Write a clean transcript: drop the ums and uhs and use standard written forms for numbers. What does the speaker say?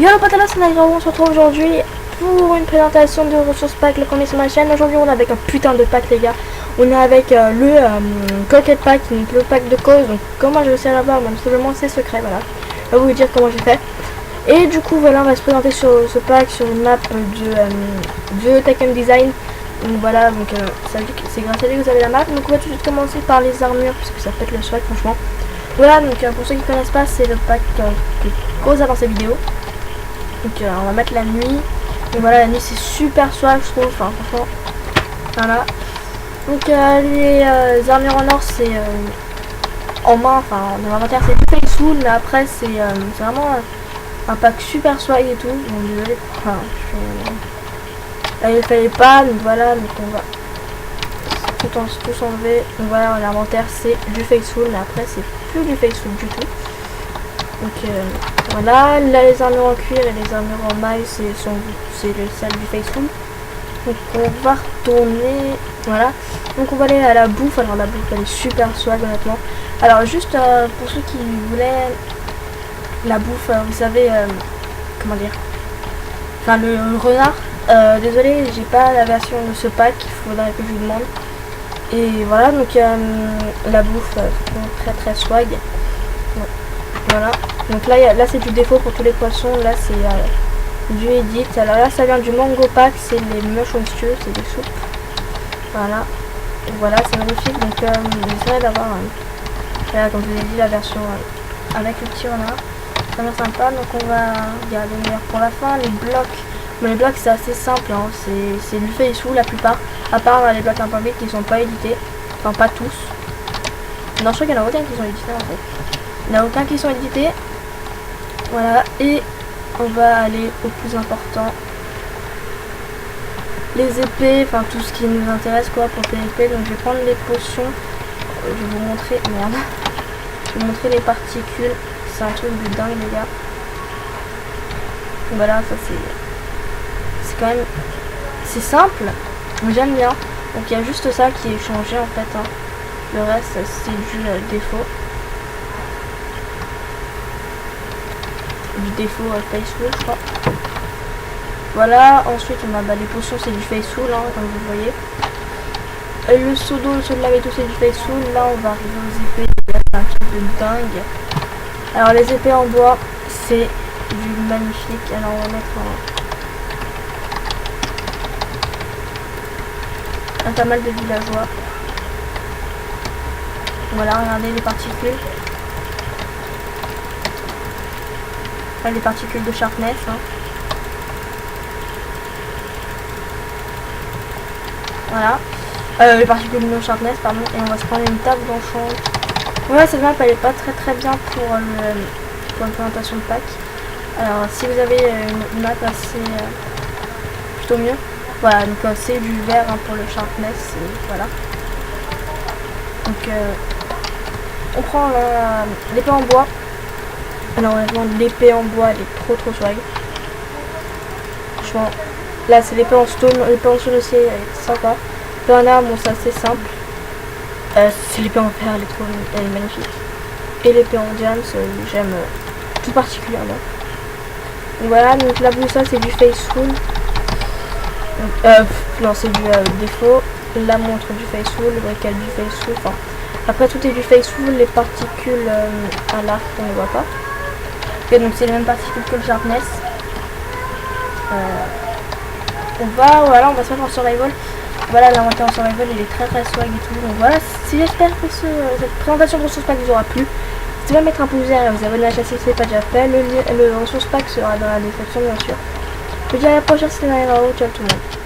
Yo le pote, c'est Naira, on se retrouve aujourd'hui pour une présentation de ressources pack, le premier sur ma chaîne. Aujourd'hui on est avec un putain de pack les gars. On est avec le Coquette Pack, donc le pack de cause. Donc comment je le sais là-bas, tout simplement c'est secret, voilà. Je vais vous dire comment j'ai fait. Et du coup voilà, on va se présenter sur ce pack, sur une map de Tekken Design. Donc voilà, donc c'est grâce à lui que vous avez la map. Donc on va tout de suite commencer par les armures, parce que ça pète le swag franchement. Voilà, donc pour ceux qui connaissent pas, c'est le pack que cause dans ses vidéos. Donc on va mettre la nuit. Donc voilà, la nuit c'est super swag je trouve, enfin franchement. Voilà. Donc les armures en or c'est en main, enfin dans l'inventaire c'est du Faithful, mais après c'est vraiment un pack super swag et tout. Donc désolé, enfin là il fallait pas, donc voilà, donc on va tout enlever. Donc voilà, l'inventaire c'est du Faithful, mais après c'est plus du Faithful du tout. Donc voilà, là les armures en cuir et les armures en maille c'est celle du Faithful. Donc on va retourner, voilà. Donc on va aller à la bouffe. Alors la bouffe elle est super swag honnêtement. Alors juste pour ceux qui voulaient la bouffe, vous savez comment dire, enfin le renard, désolé j'ai pas la version de ce pack, il faudrait que je vous demande. Et voilà, donc la bouffe très swag. Voilà, donc là c'est du défaut pour tous les poissons, là c'est du edit. Alors là ça vient du mango pack, c'est les mushroom stew, c'est des soupes. Voilà, et voilà, c'est magnifique. Donc j'essaierai d'avoir comme je vous ai dit la version avec le petit renard, ça m'a sympa. Donc on va garder le meilleur pour la fin. Les blocs, mais les blocs c'est assez simple, hein. C'est du Faithful la plupart, à part les blocs imperméables qui sont pas édités, enfin pas tous. Non, je crois qu'il y en a aucun qui sont édités en fait. Il n'y en a aucun qui sont édités. Voilà, et on va aller au plus important. Les épées, enfin tout ce qui nous intéresse quoi pour PvP. Donc je vais prendre les potions. Je vais vous montrer, merde. Je vais vous montrer les particules. C'est un truc de dingue les gars. Voilà, ça c'est quand même... C'est simple, mais j'aime bien. Donc il y a juste ça qui est changé en fait, hein. Le reste c'est du défaut. Du défaut Faithful je crois. Voilà, ensuite on a les potions c'est du Faithful, hein, comme vous voyez. Le seau d'eau, le seau de lave et tout c'est du Faithful. Là on va arriver aux épées, c'est un truc de dingue. Alors les épées en bois c'est du magnifique. Alors on va mettre un pas mal de villageois. Voilà, regardez les particules. Enfin, les particules de sharpness, hein. Voilà, les particules de sharpness pardon. Et on va se prendre une table d'enchant. Ouais, cette map elle est pas très bien pour une présentation de pack. Alors si vous avez une map assez plutôt mieux, voilà, donc c'est du vert, hein, pour le sharpness, voilà. Donc on prend l'épée en bois. Alors honnêtement l'épée en bois elle est trop swag. Franchement là c'est l'épée en stone, l'épée en stone aussi elle est sympa. L'épée en arbre bon c'est assez simple. C'est l'épée en fer, elle est magnifique. Et l'épée en diamant j'aime tout particulièrement. Donc voilà, donc la boussole c'est du Faithful. Non c'est du défaut. La montre du Faithful, le briquet du Faithful, enfin après tout est du Faithful. Les particules à l'arc on ne voit pas. Okay, donc c'est les mêmes particules que le sharpness. Voilà, on va se mettre en survival. Voilà, l'inventaire en survival il est très swag et tout. Donc voilà, j'espère que cette présentation de ressources pack vous aura plu. N'hésitez pas à mettre un pouce vert et vous abonner à la chaîne si ce n'est pas déjà fait. Le ressources pack sera dans la description bien sûr. Je vous dis à la prochaine, c'était Naira, ciao tout le monde.